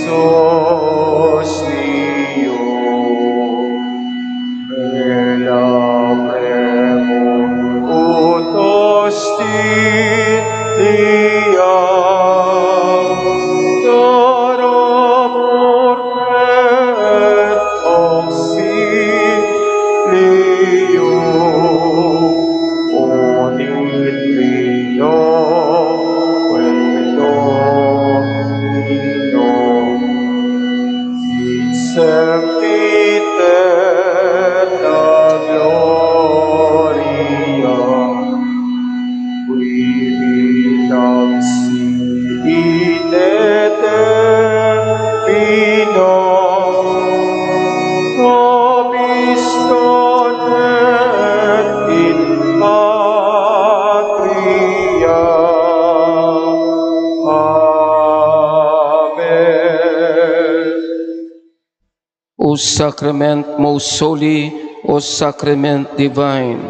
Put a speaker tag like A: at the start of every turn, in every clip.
A: Isus Dio, utos Dia, darabur et auxilio, onit Dio, sempiterna gloria, qui vinamsi in eterno, nobis donet in patria.
B: O sacrament most holy, O sacrament divine,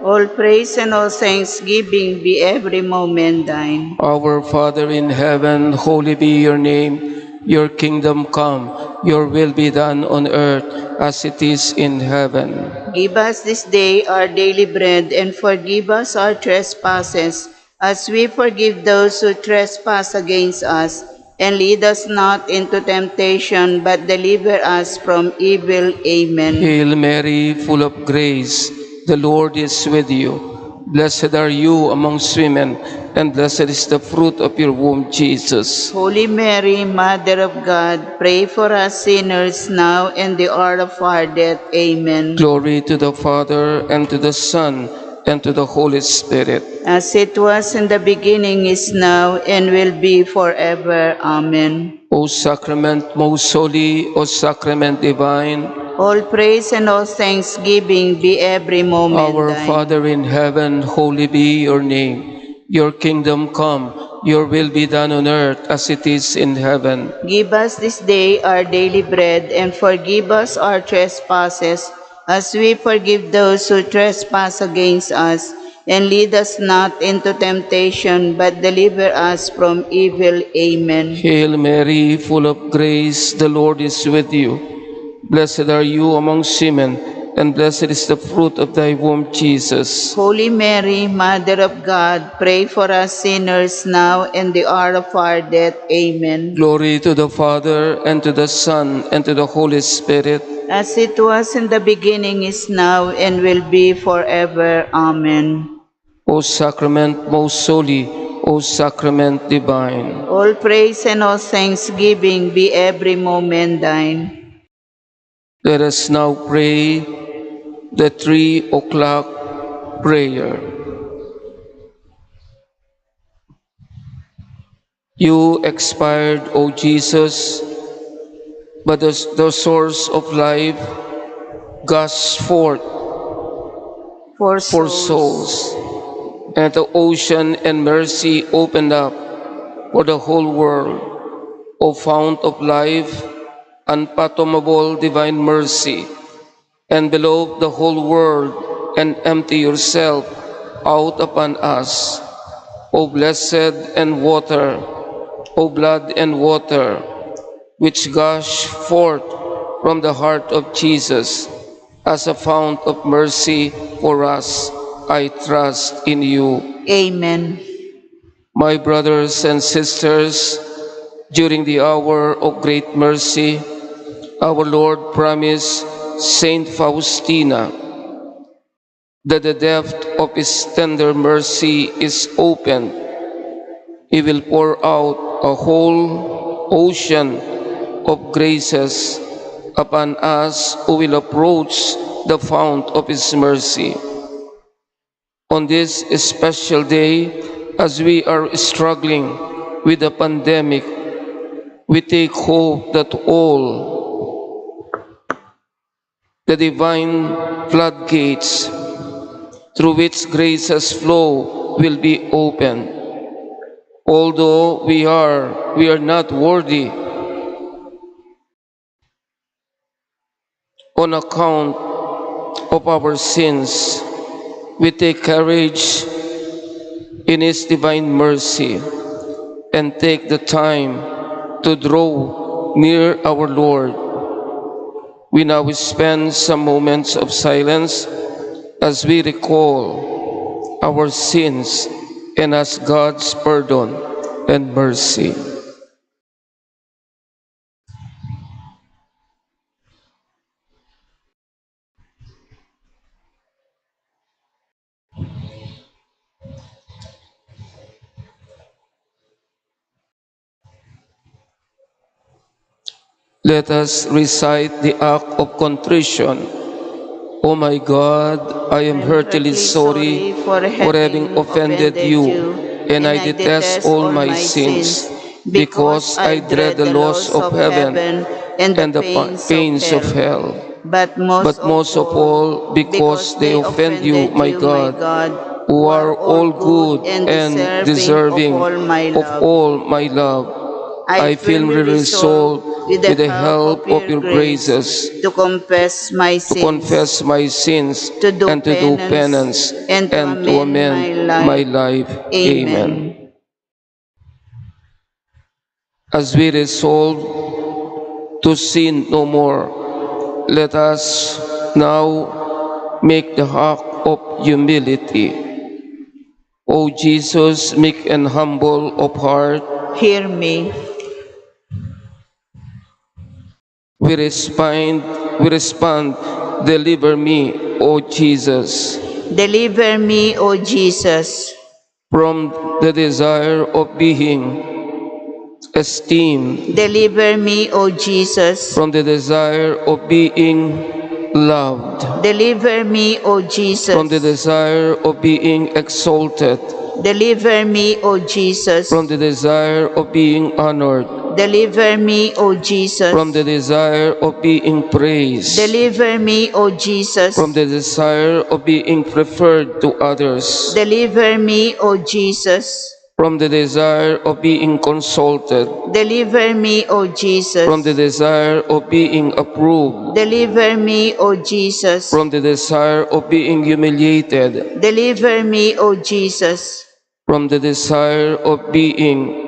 C: All praise and all thanksgiving be every moment thine.
B: our Father in heaven, holy be your name. Your kingdom come, your will be done on earth as it is in heaven.
C: Give us this day our daily bread, and forgive us our trespasses, as we forgive those who trespass against us. And lead us not into temptation, but deliver us from evil. Amen.
B: Hail Mary, full of grace, the Lord is with you. Blessed are you amongst women, and blessed is the fruit of your womb, Jesus.
C: Holy Mary, Mother of God, pray for us sinners now and the hour of our death. Amen.
B: Glory to the Father, and to the Son, and to the Holy Spirit.
C: As it was in the beginning, is now, and will be forever. Amen.
B: O sacrament most holy, O sacrament divine,
C: All praise and all thanksgiving be every moment
B: our
C: thine.
B: Father in heaven, holy be your name. Your kingdom come, your will be done on earth as it is in heaven.
C: Give us this day our daily bread, and forgive us our trespasses, as we forgive those who trespass against us. And lead us not into temptation, but deliver us from evil. Amen.
B: Hail Mary, full of grace, the Lord is with you. Blessed are you amongst women, and blessed is the fruit of thy womb, Jesus.
C: Holy Mary, Mother of God, pray for us sinners now and the hour of our death. Amen.
B: Glory to the Father, and to the Son, and to the Holy Spirit.
C: As it was in the beginning, is now, and will be forever. Amen.
B: O sacrament most holy, O sacrament divine.
C: All praise and all thanksgiving be every moment thine.
B: Let us now pray the 3 o'clock prayer. You expired, O Jesus, but the source of life gushed forth
C: For
B: for souls, and the ocean and mercy opened up for the whole world. O fount of life, unfathomable divine mercy, envelope the whole world and empty yourself out upon us. O blessed and water, O blood and water, which gush forth from the heart of Jesus as a fount of mercy for us, I trust in you.
C: Amen.
B: My brothers and sisters, during the hour of great mercy, our Lord promised Saint Faustina that the depth of His tender mercy is open. He will pour out a whole ocean of graces upon us who will approach the fount of His mercy. On this special day, as we are struggling with the pandemic, we take hope that all the divine floodgates through which graces flow will be opened. Although we are not worthy on account of our sins, we take courage in His divine mercy and take the time to draw near our Lord. We now spend some moments of silence as we recall our sins and ask God's pardon and mercy. Let us recite the act of contrition. O my God, I am heartily sorry for having offended you, and I detest all my sins, because I dread the loss of heaven and the pains of hell.
C: But
B: But most of all, because they offend you, my God, who are all good and deserving of all my love. I firmly resolve, with the help of your graces,
C: to confess my
B: to confess my sins
C: to do
B: and to do penance
C: and to
B: and to
C: amend
B: amend
C: my
B: my
C: life.
B: life.
C: Amen.
B: Amen. As we resolve to sin no more, let us now make the act of humility. O Jesus, meek and humble of heart,
C: Hear me.
B: we respond, deliver me, O Jesus,
C: Deliver me, O Jesus,
B: from the desire of being esteemed,
C: deliver me, O Jesus,
B: from the desire of being loved,
C: deliver me, O
B: from the
C: Jesus,
B: desire of being exalted,
C: deliver me, O Jesus,
B: from the desire of being honored,
C: deliver me, O
B: from the
C: Jesus,
B: desire of being praised,
C: deliver me, O Jesus,
B: from the desire of being preferred to others,
C: deliver me, O Jesus,
B: from the desire of being consulted,
C: deliver me, O
B: from the
C: Jesus,
B: desire of being approved,
C: deliver me, O Jesus,
B: from the desire of being humiliated,
C: deliver me, O Jesus,
B: from the desire of being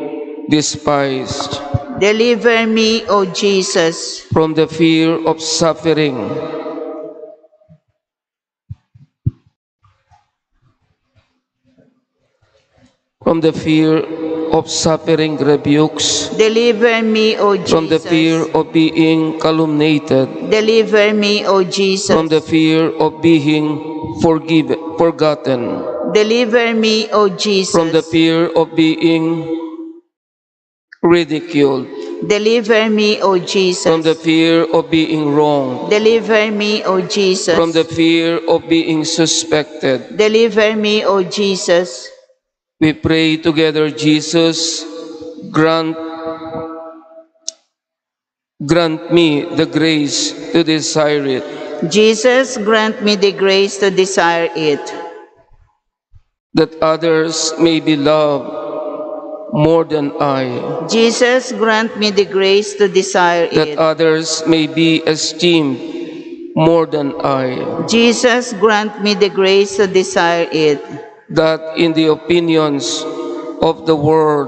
B: despised,
C: deliver me, O Jesus,
B: from the fear of suffering, from the fear of suffering rebukes,
C: deliver me, O
B: from the fear
C: Jesus,
B: of being calumniated,
C: deliver me, O
B: from the
C: Jesus,
B: fear of being forgotten,
C: deliver me, O
B: from the
C: Jesus,
B: fear of being ridiculed,
C: deliver me, O
B: from the
C: Jesus,
B: fear of being wronged,
C: deliver me, O
B: from the
C: Jesus,
B: fear of being suspected.
C: deliver me, O Jesus,
B: We pray together, Jesus, grant grant me the grace to desire it,
C: Jesus, grant me the grace to desire it,
B: that others may be loved more than I,
C: Jesus, grant me the grace to desire
B: that
C: it,
B: others may be esteemed more than I,
C: Jesus, grant me the grace to desire it,
B: that in the opinions of the world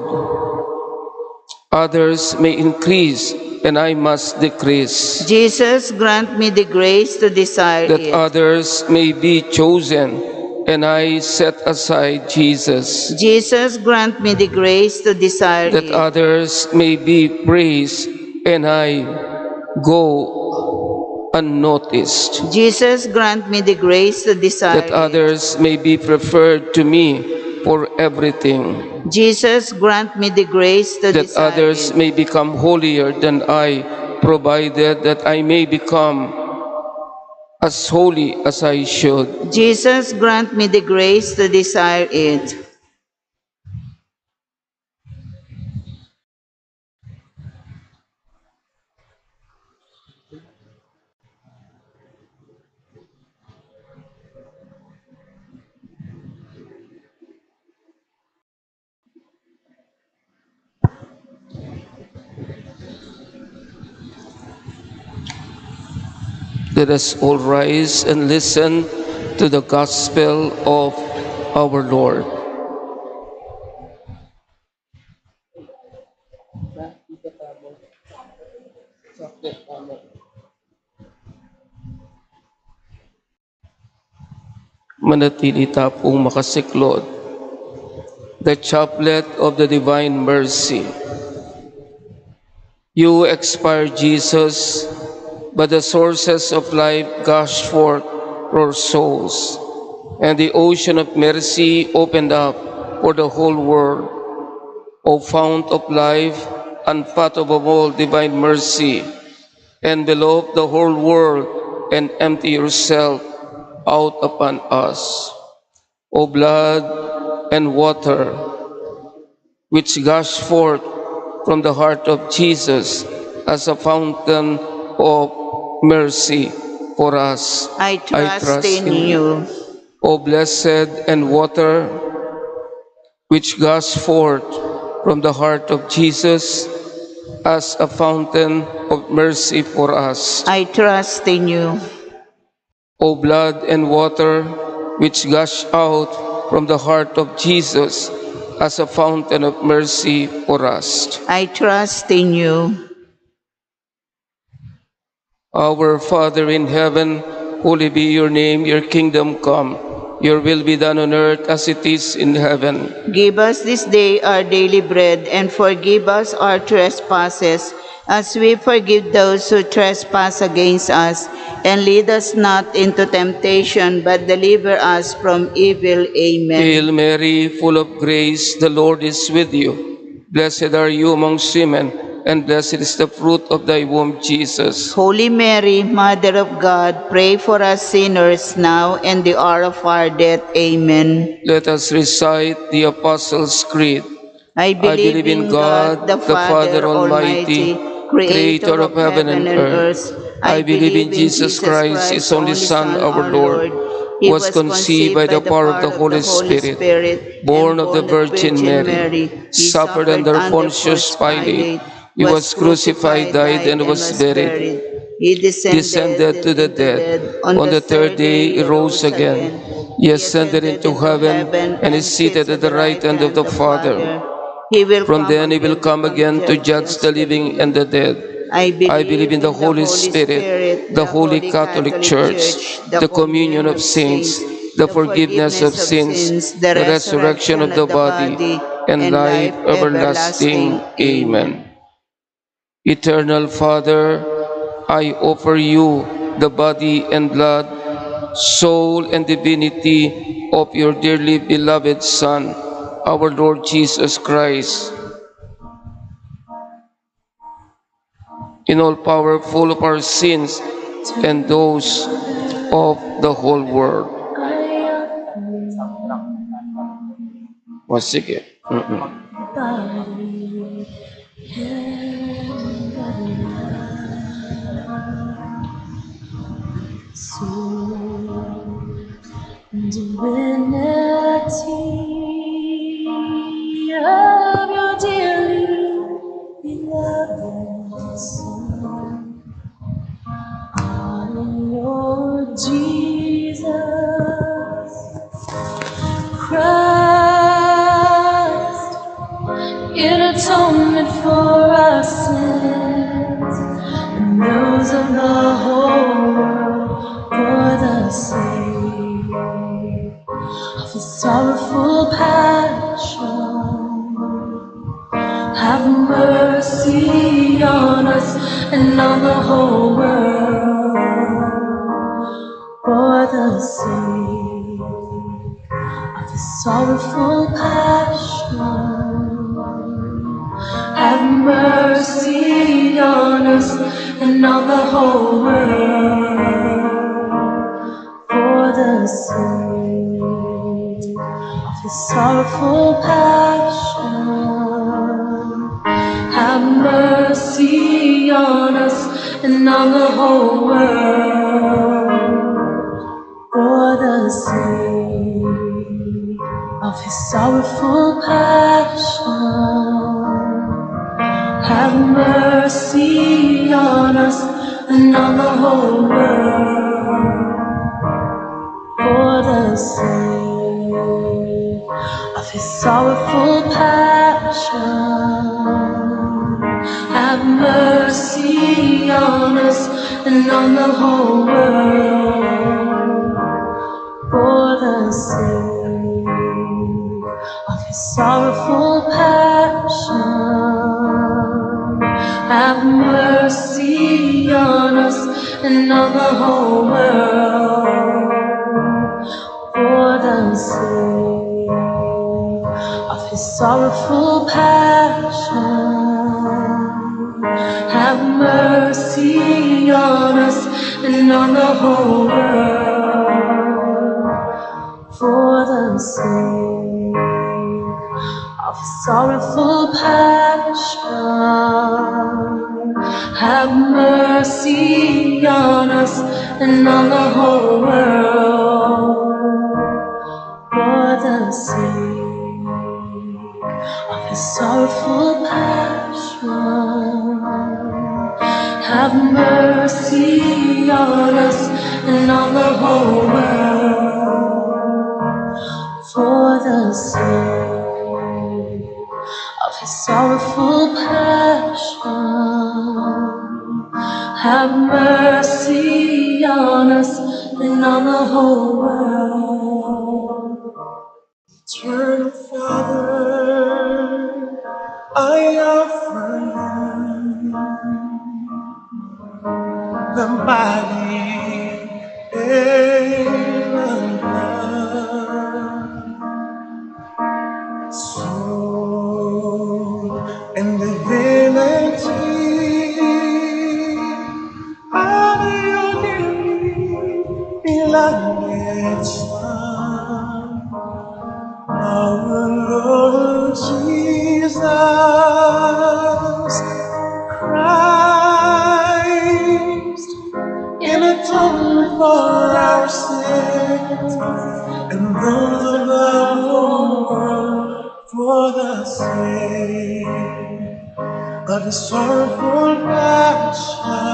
B: others may increase and I must decrease,
C: Jesus, grant me the grace to desire
B: that
C: it,
B: others may be chosen and I set aside Jesus,
C: Jesus, grant me the grace to desire
B: that
C: it,
B: others may be praised and I go unnoticed,
C: Jesus, grant me the grace to
B: that
C: desire it,
B: others may be preferred to me for everything,
C: Jesus, grant me the grace to
B: that
C: desire
B: others
C: it,
B: may become holier than I, provided that I may become as holy as I should.
C: Jesus, grant me the grace to desire it.
B: Let us all rise and listen to the gospel of our Lord. Manatili tapong makasiklod. The chaplet of the divine mercy. You expired, Jesus, but the sources of life gushed forth for our souls, and the ocean of mercy opened up for the whole world. O fount of life, unfathomable divine mercy, envelop the whole world and empty yourself out upon us. O blood and water, which gush forth from the heart of Jesus as a fountain of mercy for us.
C: I trust in you.
B: O blessed and water, which gush forth from the heart of Jesus as a fountain of mercy for us.
C: I trust in you.
B: O blood and water, which gush out from the heart of Jesus as a fountain of mercy for us.
C: I trust in you.
B: Our Father in heaven, holy be your name, your kingdom come. Your will be done on earth as it is in heaven.
C: Give us this day our daily bread, and forgive us our trespasses, as we forgive those who trespass against us. And lead us not into temptation, but deliver us from evil. Amen.
B: Hail Mary, full of grace, the Lord is with you. Blessed are you amongst women, and blessed is the fruit of thy womb, Jesus.
C: Holy Mary, Mother of God, pray for us sinners now and the hour of our death. Amen.
B: Let us recite the Apostles' Creed.
C: I believe in God, the Father Almighty, creator of heaven and earth.
B: I believe in Jesus Christ, his only Son, our Lord, who was conceived by the power of the Holy Spirit, born of the Virgin Mary, suffered under Pontius Pilate. He was crucified, died, and was buried.
C: He
B: Descended to the dead. On the third day he rose again. He ascended into heaven and is seated at the right hand of the Father. From then he will come again to judge the living and the dead. I believe in the Holy Spirit, the Holy Catholic Church, the communion of saints, the forgiveness of sins, the resurrection of the body, and life everlasting. Amen. Eternal Father, I offer you the body and blood, soul and divinity of your dearly beloved Son, our Lord Jesus Christ, in all powerful of our sins and those of the whole world. O sige.
D: Divinity of your dearly beloved Son, our Lord Jesus Christ, in atonement for our sins and those of the whole world, for the sake of his sorrowful passion, have mercy on us and on the whole world, for the sake of his sorrowful passion. Have mercy on us and on the whole world, for the sake of his sorrowful passion. Have mercy on us and on the whole world, for the sake of his sorrowful passion. Have mercy on us and on the whole world, for the sake of his sorrowful passion. have mercy on us and on the whole world. For the sake of his sorrowful passion, have mercy on us and on the whole world. For the sake of his sorrowful passion, have mercy on us and on the whole world. For the sake of his sorrowful passion, have mercy on us and on the whole world. For the sake of his sorrowful passion, have mercy on us and on the whole world. For the sake of his sorrowful passion, have mercy on us and on the whole world.
E: Eternal Father, I offer you the body and the blood, soul and divinity of your dearly beloved Son, our Lord Jesus Christ, in atonement for our sins and those of the whole world, for the sake of his sorrowful passion,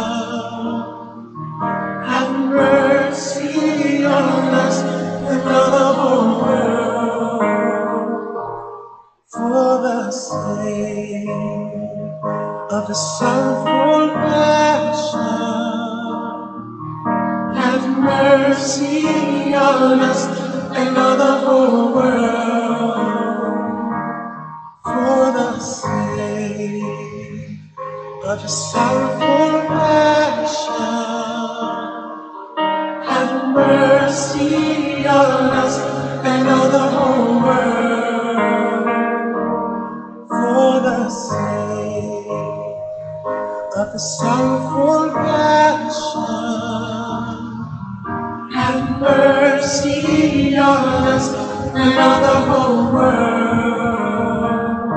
E: have mercy on us and on the whole world. For the sake of the sorrowful passion, have mercy on us and on the whole world. For the sake of the sorrowful passion, have mercy on us and on the whole world. For the sake of the sorrowful passion, have mercy on us and on the whole world.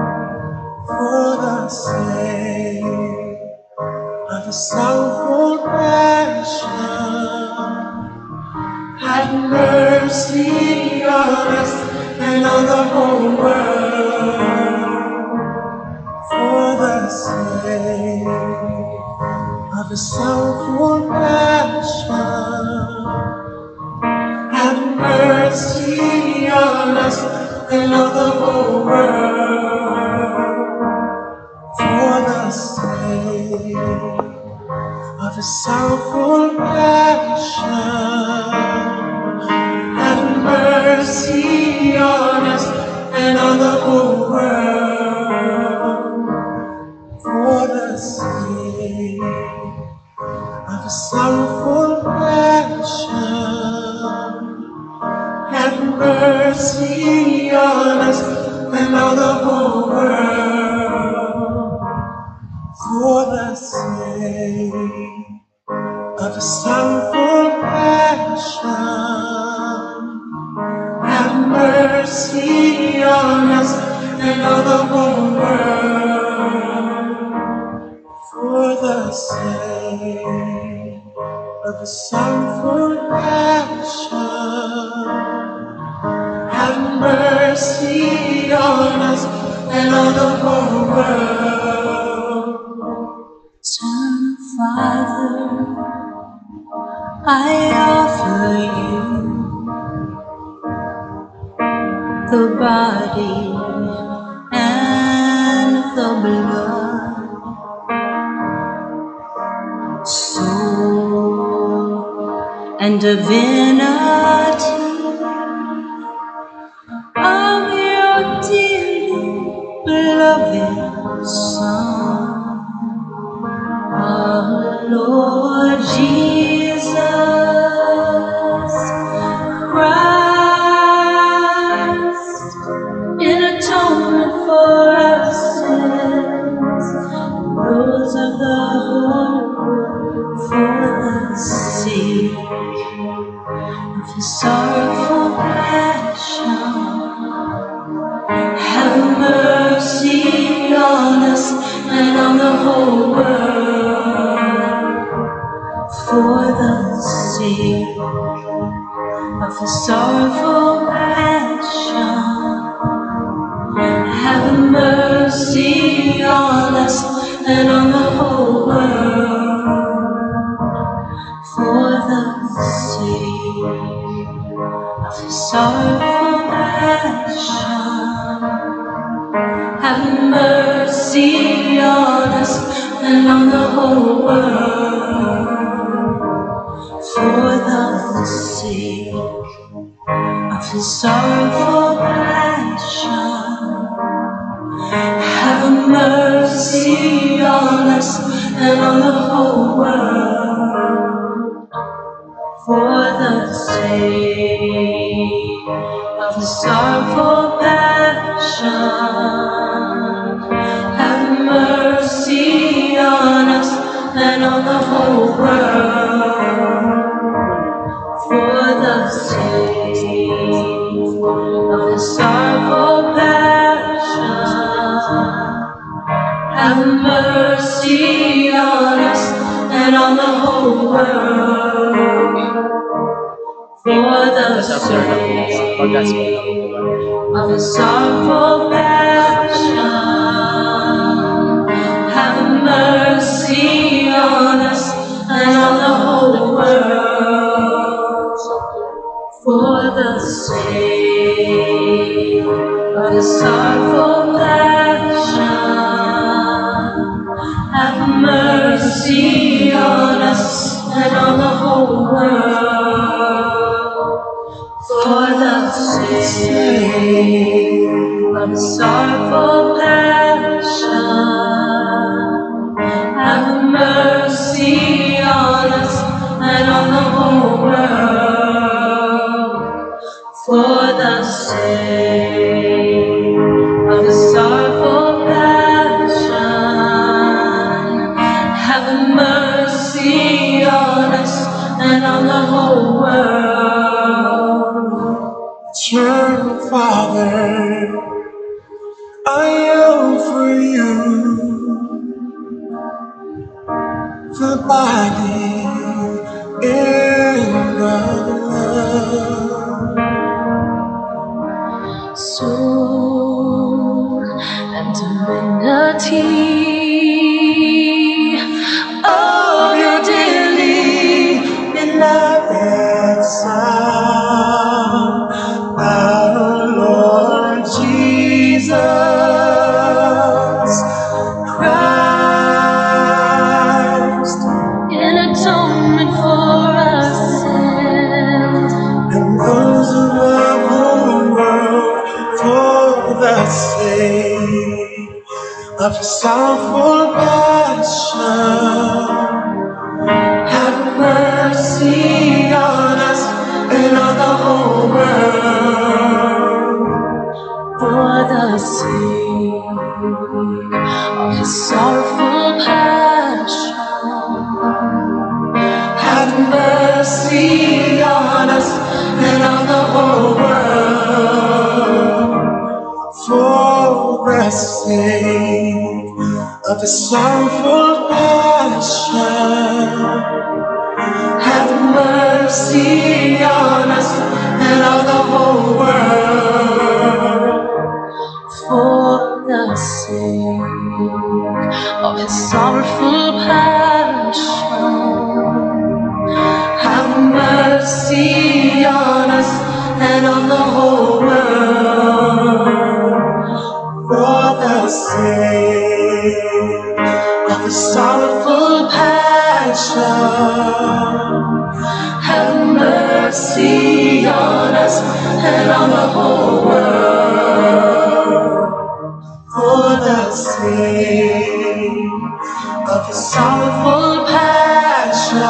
E: For the sake of the sorrowful passion, have mercy on us and on the whole world. For the sake of the sorrowful passion, have mercy on us and on the whole world. For the sake of the sorrowful passion, have mercy on us and on the whole world. For the sake of the sorrowful passion, have mercy on us and on the whole world. For the sake of the sorrowful passion, have mercy on us and on the whole world. For the sake of the sorrowful passion, have mercy on us and on the whole world.
D: Eternal Father, I offer you the body and the blood, and divinity of your dearly beloved Son, our Lord Jesus Christ, in atonement for our sins, rose of the whole world for the sake of his sorrowful passion. Have mercy on us and on the whole world for the sake of his sorrowful passion. Have mercy on us and on the whole world for the sake of his sorrowful passion. Have mercy on us and on the whole world for the sake of his sorrowful passion. Have mercy on us and on the whole world for the sake of his sorrowful passion. Have mercy on us and on the whole world for the sake of his sorrowful passion. Have mercy on us and on the whole world for the sake of his sorrowful passion. Have mercy on us and on the whole world for the sake of his sorrowful passion. Have mercy on us and on the whole world for the sake of his sorrowful passion. Have mercy on us and on the whole world for the sake of his sorrowful passion. Have mercy on us and on the whole world.
E: Eternal Father, I am for you the body and the blood,
D: Soul and divinity
E: of your dearly beloved Son, our Lord Jesus Christ,
D: in atonement for our sins,
E: and those of the whole world for the sake of his sorrowful passion. Have mercy on us and on the whole world
D: for the sake of his sorrowful passion.
E: have mercy on us and on the whole world for the sake of his sorrowful passion. Have mercy on us and on the whole world
D: For the sake of his sorrowful passion.
E: have mercy on us and on the whole world for the sake of his sorrowful passion.
D: have mercy on us and on the whole world.
E: For the sake of his sorrowful passion,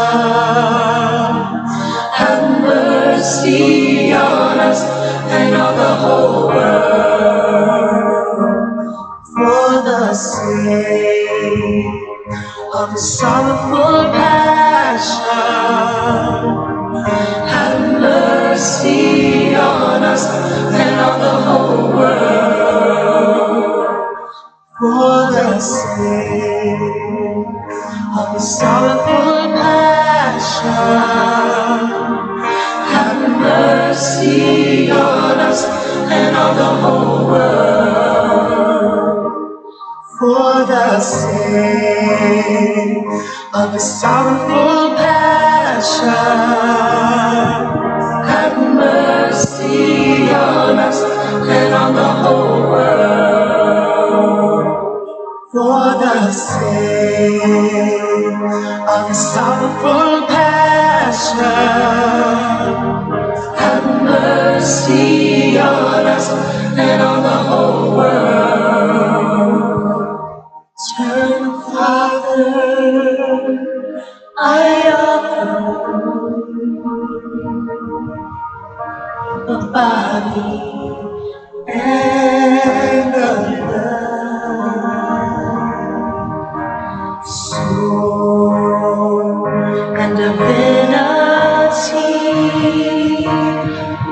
D: Have mercy on us and on the whole world.
E: for the sake of his sorrowful passion,
D: Have mercy on us and on the whole world.
E: for the sake of his sorrowful passion,
D: Have mercy on us and on the whole world.
E: for the sake of his sorrowful passion,
D: Have mercy on us and on the whole world.
E: for the sake of his sorrowful passion,
D: Have mercy on us and on the whole world.
E: turn, Father, I offer the body and the blood, soul and divinity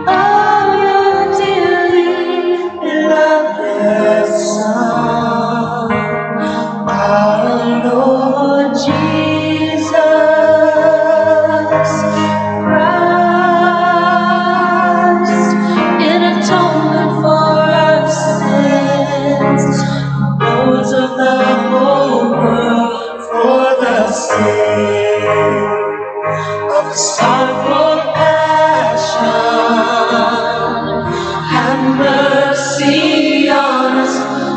E: of your dearly beloved Son, our Lord Jesus Christ, in atonement for our sins, those of the whole world, for the sake of the sorrowful passion.
D: Have mercy on us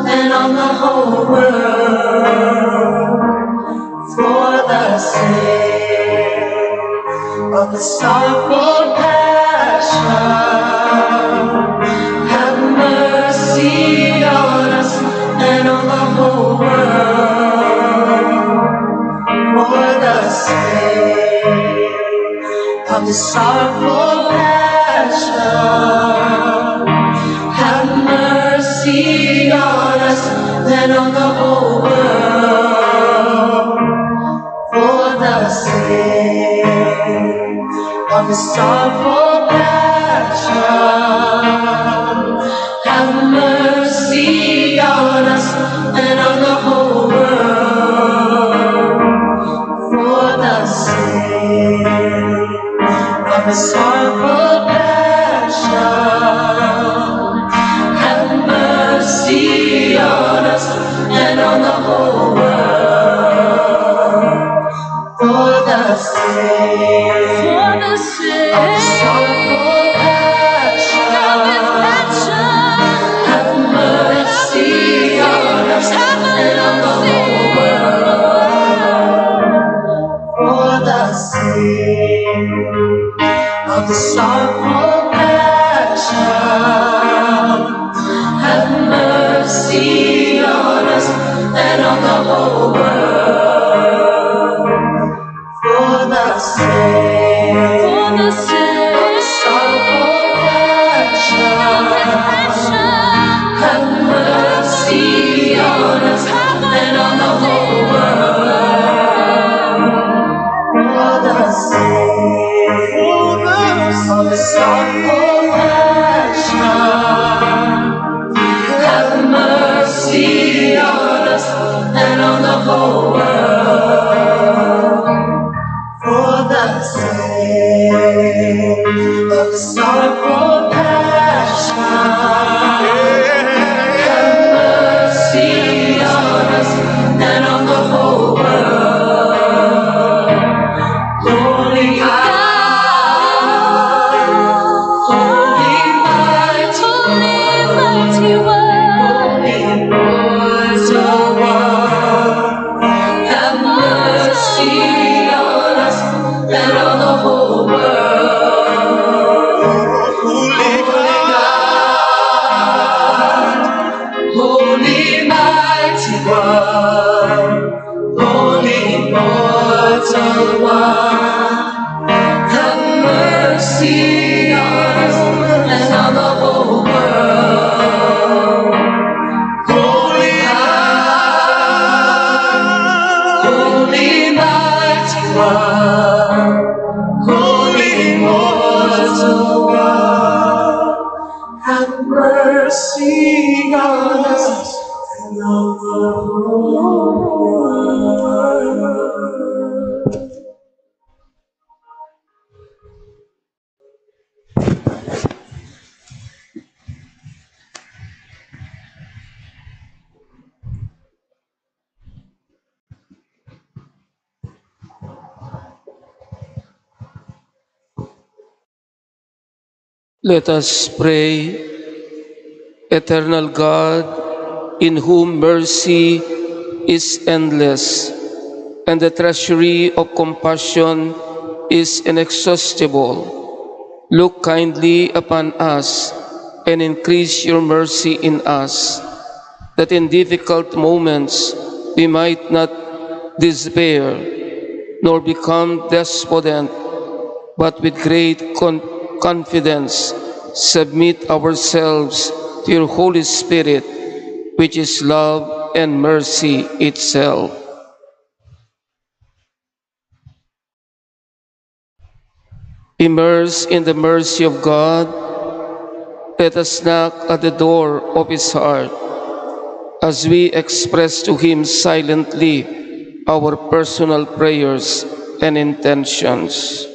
D: and on the whole world.
E: For the sake of the sorrowful passion,
D: Have mercy on us and on the whole world.
E: for the sake of the sorrowful passion,
D: Have mercy on us and on the whole world.
E: for the sake of the sorrowful passion,
D: Have mercy on us and on the whole world.
E: for the sake of the sorrowful passion,
D: Have mercy on us and on the whole world.
E: for the sake
D: For the
E: of the
D: sake
E: sorrowful passion,
D: have mercy on us and on the whole world.
E: for the sake of the sorrowful passion,
D: Have mercy on us and on the whole world.
E: for the sake
D: For the
E: of the sorrowful passion,
D: have mercy on us and on the whole world.
E: for the sake of the sorrowful passion,
D: Have mercy on us and on the whole world.
E: for the sake of the sorrowful passion,
D: Have mercy on us and on the whole world. Holy God, holy mighty one, holy immortal one, have mercy on us and on the whole world.
E: Immortal One, have mercy on us and on the whole world. Holy God, Holy Mighty One, Holy Immortal God, have mercy on us and on the whole world.
B: Let us pray. Eternal God, in whom mercy is endless and the treasury of compassion is inexhaustible, look kindly upon us and increase your mercy in us, that in difficult moments we might not despair nor become despondent, but with great confidence submit ourselves to your Holy Spirit, which is love and mercy itself. Immersed in the mercy of God, let us knock at the door of His heart as we express to Him silently our personal prayers and intentions.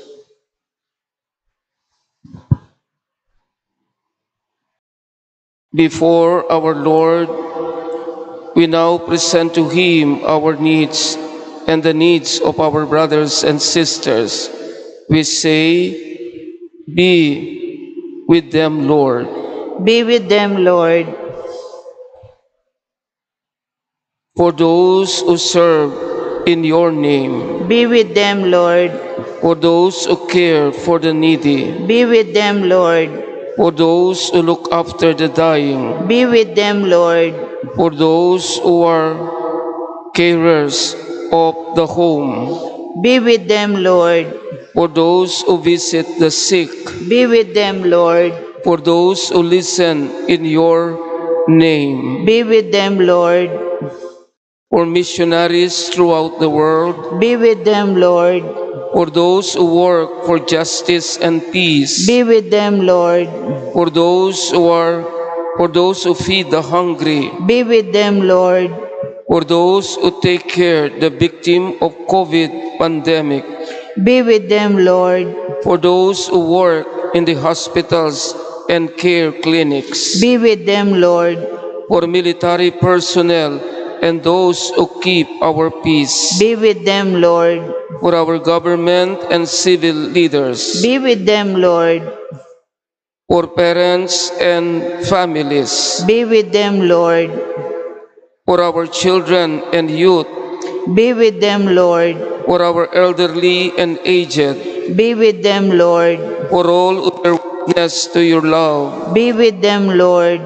B: Before our Lord, we now present to Him our needs and the needs of our brothers and sisters. We say, be with them, Lord.
C: Be with them, Lord.
B: For those who serve in your name.
C: Be with them, Lord.
B: For those who care for the needy.
C: Be with them, Lord.
B: For those who look after the dying.
C: Be with them, Lord.
B: For those who are carers of the home.
C: Be with them, Lord.
B: For those who visit the sick.
C: Be with them, Lord.
B: For those who listen in your name.
C: Be with them, Lord.
B: For missionaries throughout the world.
C: Be with them, Lord.
B: For those who work for justice and peace.
C: Be with them, Lord.
B: For those who feed the hungry.
C: Be with them, Lord.
B: For those who take care of the victim of COVID pandemic.
C: Be with them, Lord.
B: For those who work in the hospitals and care clinics.
C: Be with them, Lord.
B: For military personnel and those who keep our peace.
C: Be with them, Lord.
B: For our government and civil leaders.
C: Be with them, Lord.
B: For parents and families.
C: Be with them, Lord.
B: For our children and youth.
C: Be with them, Lord.
B: For our elderly and aged.
C: Be with them, Lord.
B: For all who bear witness to your love.
C: Be with them, Lord.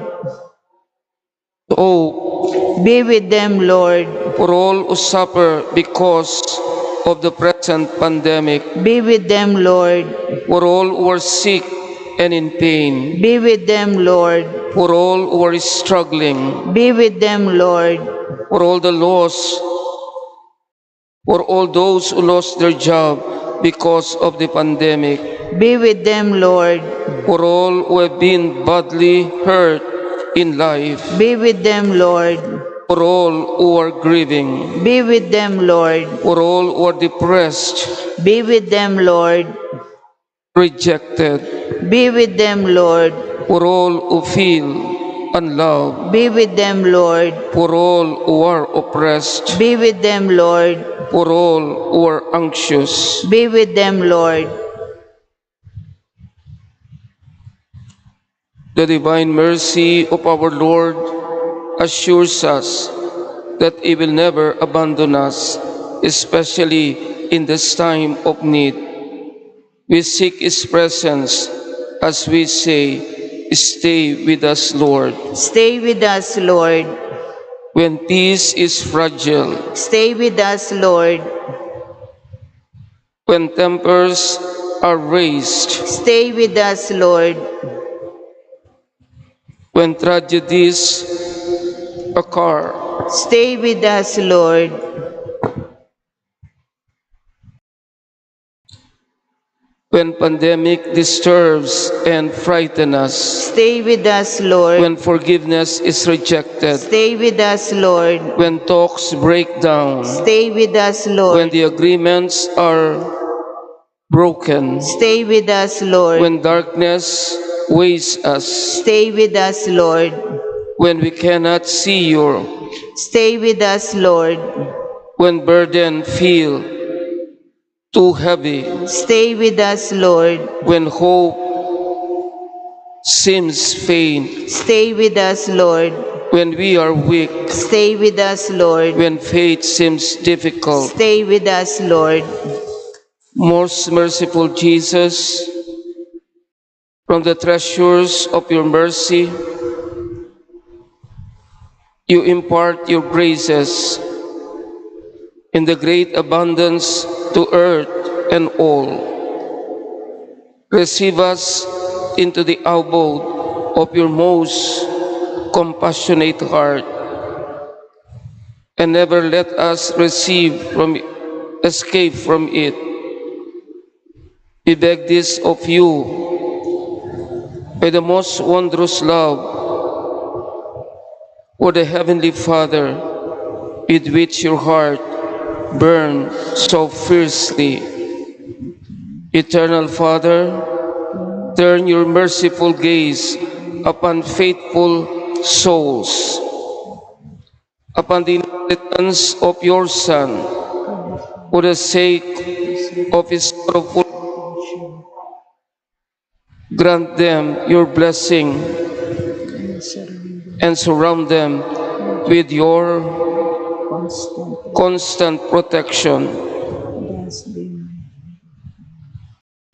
B: Oh,
C: be with them, Lord.
B: For all who suffer because of the present pandemic.
C: Be with them, Lord.
B: For all who are sick and in pain.
C: Be with them, Lord.
B: For all who are struggling.
C: Be with them, Lord.
B: For all the lost. For all those who lost their job because of the pandemic.
C: Be with them, Lord.
B: For all who have been badly hurt in life.
C: Be with them, Lord.
B: For all who are grieving.
C: Be with them, Lord.
B: For all who are depressed.
C: Be with them, Lord.
B: Rejected.
C: Be with them, Lord.
B: For all who feel unloved.
C: Be with them, Lord.
B: For all who are oppressed.
C: Be with them, Lord.
B: For all who are anxious.
C: Be with them, Lord.
B: The divine mercy of our Lord assures us that He will never abandon us, especially in this time of need. We seek His presence as we say, "Stay with us, Lord."
C: Stay with us, Lord.
B: When peace is fragile,
C: Stay with us, Lord.
B: when tempers are raised,
C: Stay with us, Lord.
B: when tragedies occur,
C: Stay with us, Lord.
B: when pandemic disturbs and frightens us,
C: Stay with us, Lord.
B: when forgiveness is rejected,
C: Stay with us, Lord.
B: when talks break down,
C: Stay with us,
B: when
C: Lord.
B: the agreements are broken,
C: Stay with us, Lord.
B: when darkness weighs us,
C: Stay with us, Lord.
B: when we cannot see you,
C: Stay with us, Lord.
B: when burden feel too heavy,
C: Stay with us, Lord.
B: when hope seems faint,
C: Stay with us, Lord.
B: when we are weak,
C: Stay with us, Lord.
B: when faith seems difficult.
C: Stay with us, Lord.
B: Most merciful Jesus, from the treasures of your mercy, you impart your graces in the great abundance to earth and all. Receive us into the abode of your most compassionate heart, and never let us escape from it. We beg this of you by the most wondrous love for the Heavenly Father, with which your heart burned so fiercely. Eternal Father, turn your merciful gaze upon faithful souls, upon the inheritance of your Son, for the sake of his sorrowful. Grant them your blessing and surround them with your constant protection.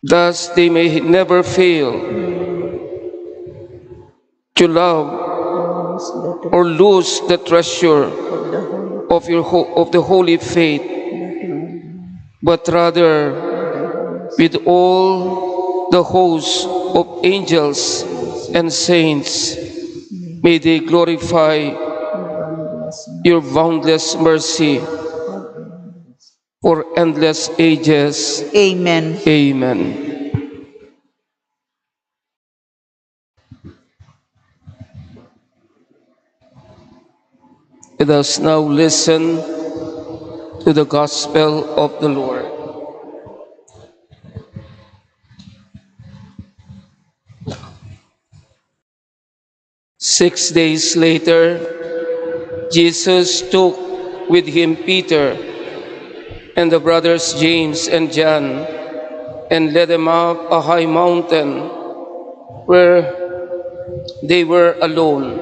B: Thus they may never fail to love or lose the treasure of the holy faith, but rather with all the hosts of angels and saints, may they glorify your boundless mercy for endless ages.
C: Amen.
B: Amen. Let us now listen to the gospel of the Lord. Six days later, Jesus took with him Peter and the brothers James and John and led them up a high mountain where they were alone.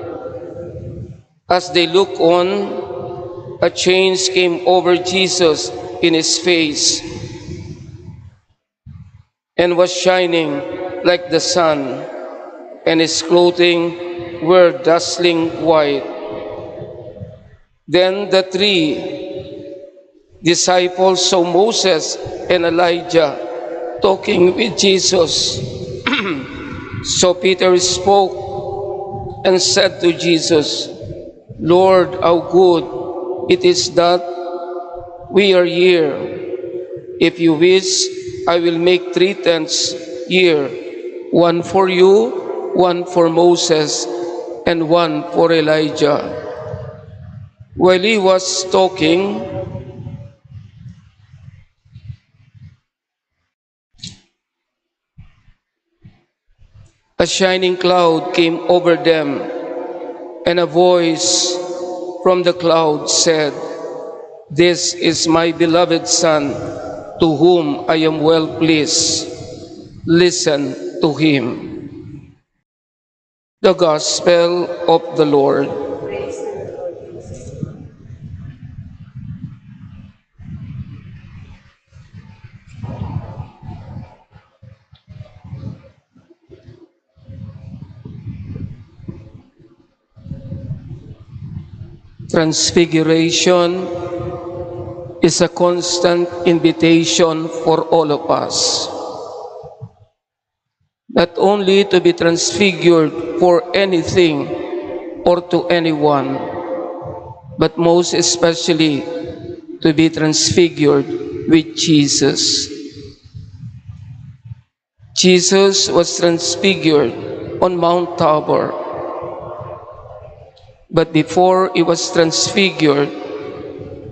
B: As they looked on, a change came over Jesus in his face and was shining like the sun, and his clothing were dazzling white. Then the three disciples saw Moses and Elijah talking with Jesus. So Peter spoke and said to Jesus, Lord, how good it is that we are here. If you wish, I will make 3 tents here, one for you, one for Moses, and one for Elijah. While he was talking, a shining cloud came over them, and a voice from the cloud said, This is my beloved Son, to whom I am well pleased. Listen to him. The Gospel of the Lord. Transfiguration is a constant invitation for all of us, not only to be transfigured for anything or to anyone, but most especially to be transfigured with Jesus. Jesus was transfigured on Mount Tabor, but before he was transfigured,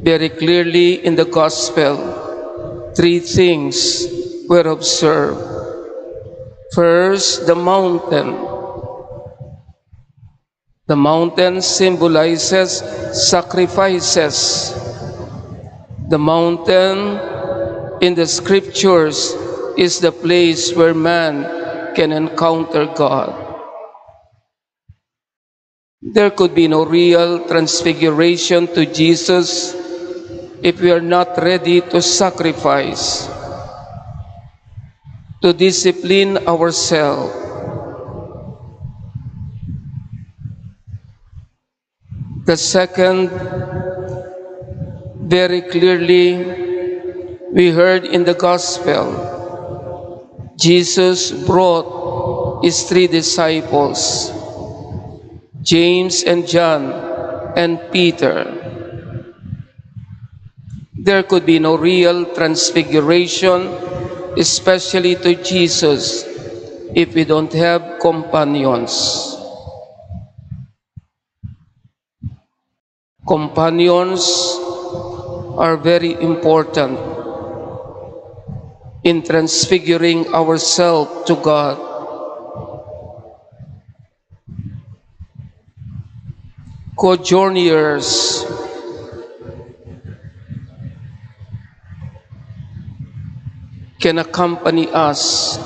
B: very clearly in the Gospel, three things were observed. First, the mountain. The mountain symbolizes sacrifices. The mountain in the scriptures is the place where man can encounter God. There could be no real transfiguration to Jesus if we are not ready to sacrifice, to discipline ourselves. The second, very clearly, we heard in the Gospel, Jesus brought his three disciples, James and John and Peter. There could be no real transfiguration, especially to Jesus, if we don't have companions. Companions are very important in transfiguring ourselves to God. Co-journeyers can accompany us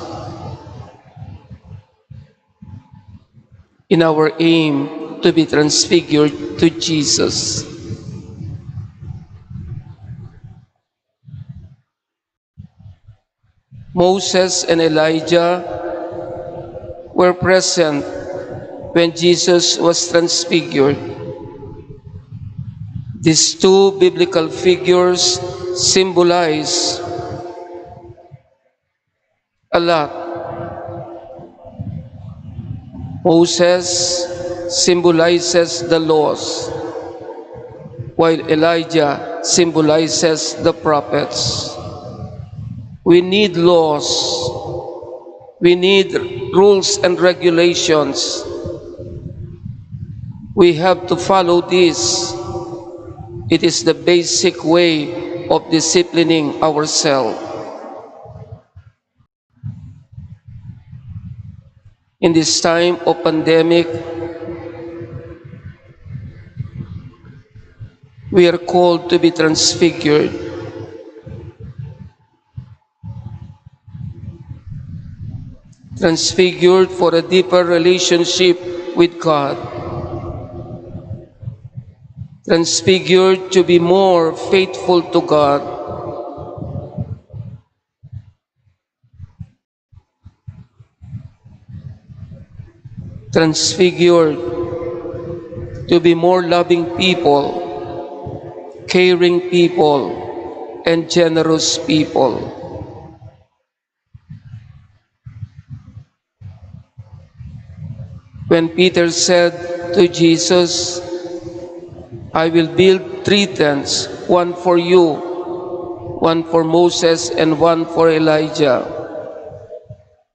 B: in our aim to be transfigured to Jesus. Moses and Elijah were present when Jesus was transfigured. These two biblical figures symbolize a lot. Moses symbolizes the laws, while Elijah symbolizes the prophets. We need laws. We need rules and regulations. We have to follow this. It is the basic way of disciplining ourselves. In this time of pandemic, we are called to be transfigured. Transfigured for a deeper relationship with God. Transfigured to be more faithful to God. Transfigured to be more loving people, caring people, and generous people. When Peter said to Jesus, I will build three tents, one for you, one for Moses, and one for Elijah,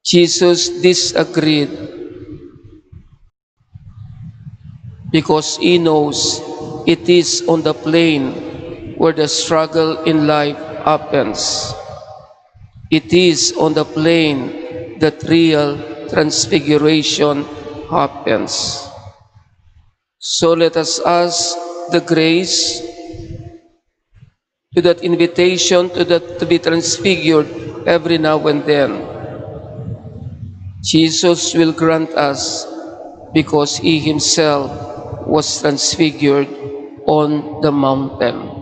B: Jesus disagreed because he knows it is on the plain where the struggle in life happens. It is on the plain that real transfiguration happens. So let us ask the grace to that invitation to be transfigured every now and then. Jesus will grant us because he himself was transfigured on the mountain.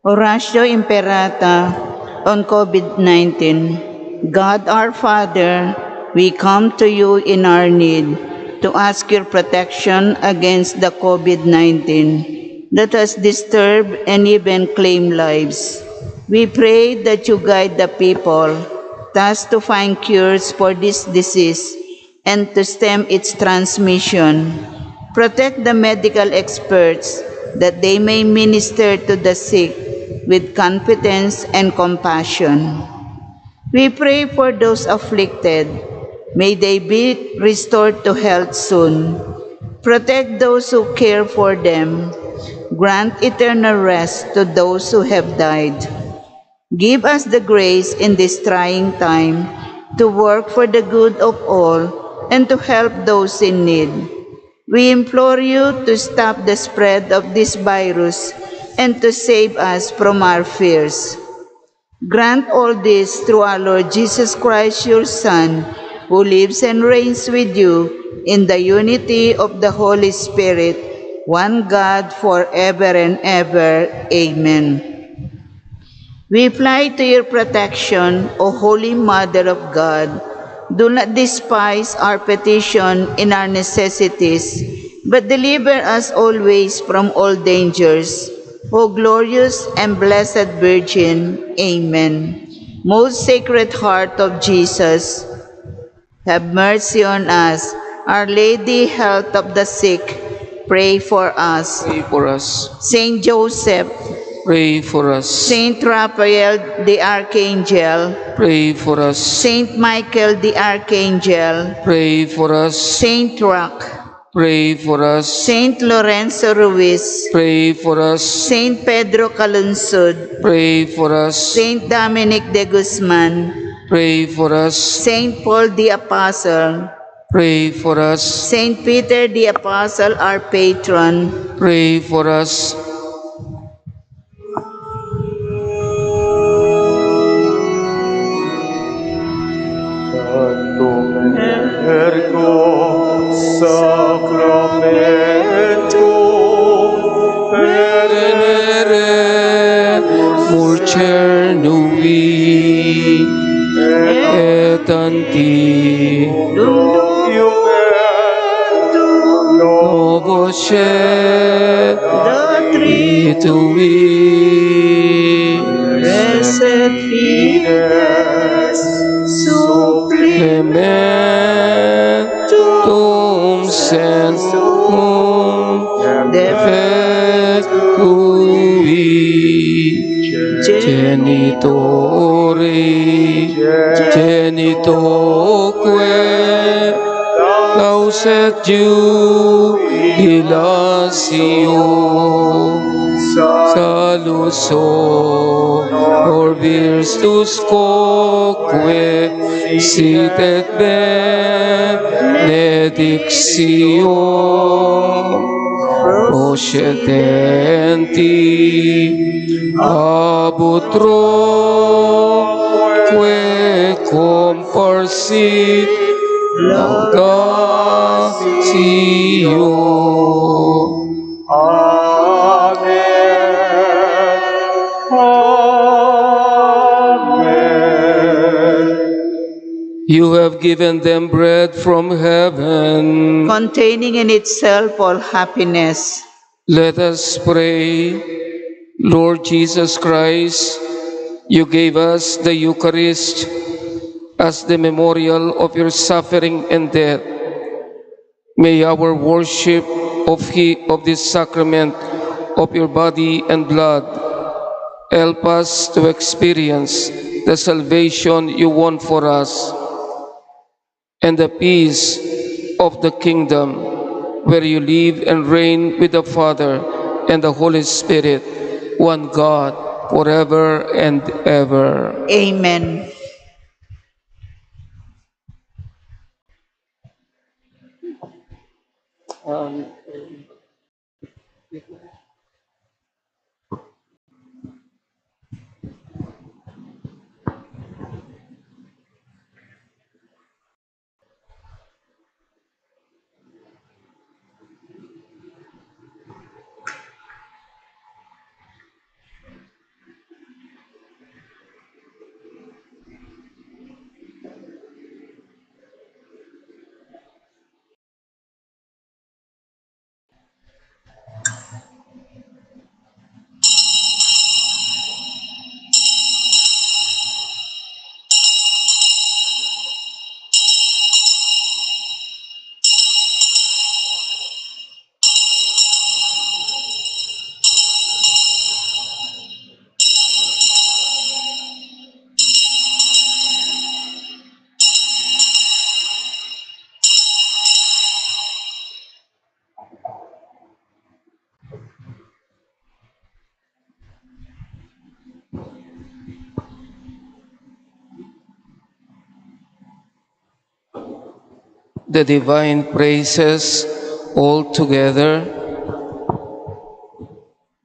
C: Oratio Imperata on COVID-19. God our Father, we come to you in our need to ask your protection against the COVID-19 that has disturbed and even claimed lives. We pray that you guide the people, thus to find cures for this disease and to stem its transmission. Protect the medical experts that they may minister to the sick with confidence and compassion. We pray for those afflicted. May they be restored to health soon. Protect those who care for them. Grant eternal rest to those who have died. Give us the grace in this trying time to work for the good of all and to help those in need. We implore you to stop the spread of this virus and to save us from our fears. Grant all this through our Lord Jesus Christ, your Son, who lives and reigns with you in the unity of the Holy Spirit, one God, forever and ever. Amen. We fly to your protection, O Holy Mother of God. Do not despise our petition in our necessities, but deliver us always from all dangers. O glorious and blessed Virgin. Amen. Most Sacred Heart of Jesus, have mercy on us. Our Lady, Health of the Sick, pray for us.
B: Pray for us.
C: Saint Joseph,
B: Pray for us.
C: Saint Raphael the Archangel,
B: Pray for us.
C: Saint Michael the Archangel,
B: Pray for us.
C: Saint Roch,
B: Pray for us.
C: Saint Lorenzo Ruiz,
B: Pray for us.
C: Saint Pedro Calunsud,
B: Pray for us.
C: Saint Dominic de Guzman,
B: Pray for us.
C: Saint Paul the Apostle,
B: Pray for us.
C: Saint Peter the Apostle, our patron,
B: Pray for us.
A: Santum ergo sacramentum
B: shed
C: the three
B: to we.
C: blessed fides
B: Clementum sensuum defectui genitori genitoque lauset jubilatio saluso orbis tuscoque sit et benedictio procedenti abutro que comparsit laudatio.
A: Amen. Amen.
B: You have given them bread from heaven.
C: containing in itself all happiness.
B: Let us pray. Lord Jesus Christ, you gave us the Eucharist as the memorial of your suffering and death. May our worship of this sacrament of your body and blood help us to experience the salvation you won for us and the peace of the kingdom where you live and reign with the Father and the Holy Spirit, one God, forever and ever.
C: Amen.
B: The divine praises all together.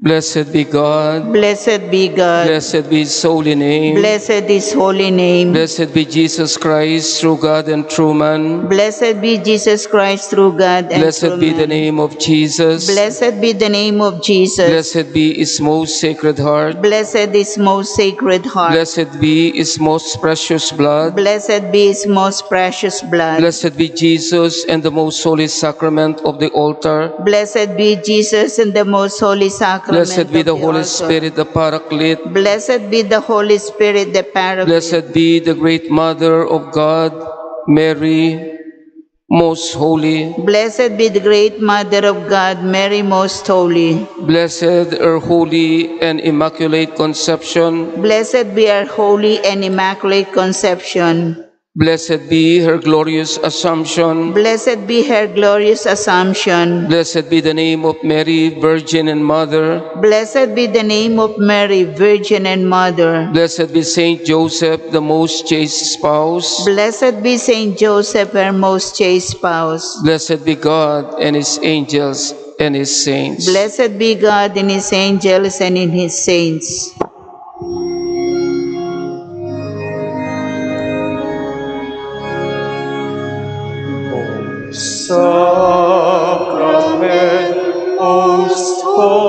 B: Blessed be God.
C: Blessed be God.
B: Blessed be His holy name.
C: Blessed is holy name.
B: Blessed be Jesus Christ, true God and true man.
C: Blessed be Jesus Christ, through God and
B: Blessed
C: through
B: be the
C: man.
B: name of Jesus.
C: Blessed be the name of Jesus.
B: Blessed be His most sacred heart.
C: Blessed is most sacred heart.
B: Blessed be His most precious blood.
C: Blessed be his most precious blood.
B: Blessed be Jesus and the most holy sacrament of the altar.
C: Blessed be Jesus and the most holy sacrament
B: Blessed be
C: of
B: the Holy
C: altar.
B: Spirit, the Paraclete.
C: Blessed be the Holy Spirit, the Paraclete.
B: Blessed be the great Mother of God, Mary, most holy.
C: Blessed be the great Mother of God, Mary most holy.
B: Blessed her holy and immaculate conception.
C: Blessed be our holy and immaculate conception.
B: Blessed be her glorious assumption.
C: Blessed be her glorious assumption.
B: Blessed be the name of Mary, Virgin and Mother.
C: Blessed be the name of Mary, Virgin and Mother.
B: Blessed be Saint Joseph, the most chaste spouse.
C: Blessed be Saint Joseph, her most chaste spouse.
B: Blessed be God and His angels and His saints.
C: Blessed be God in his angels and in his saints.
A: Sacrament most holy.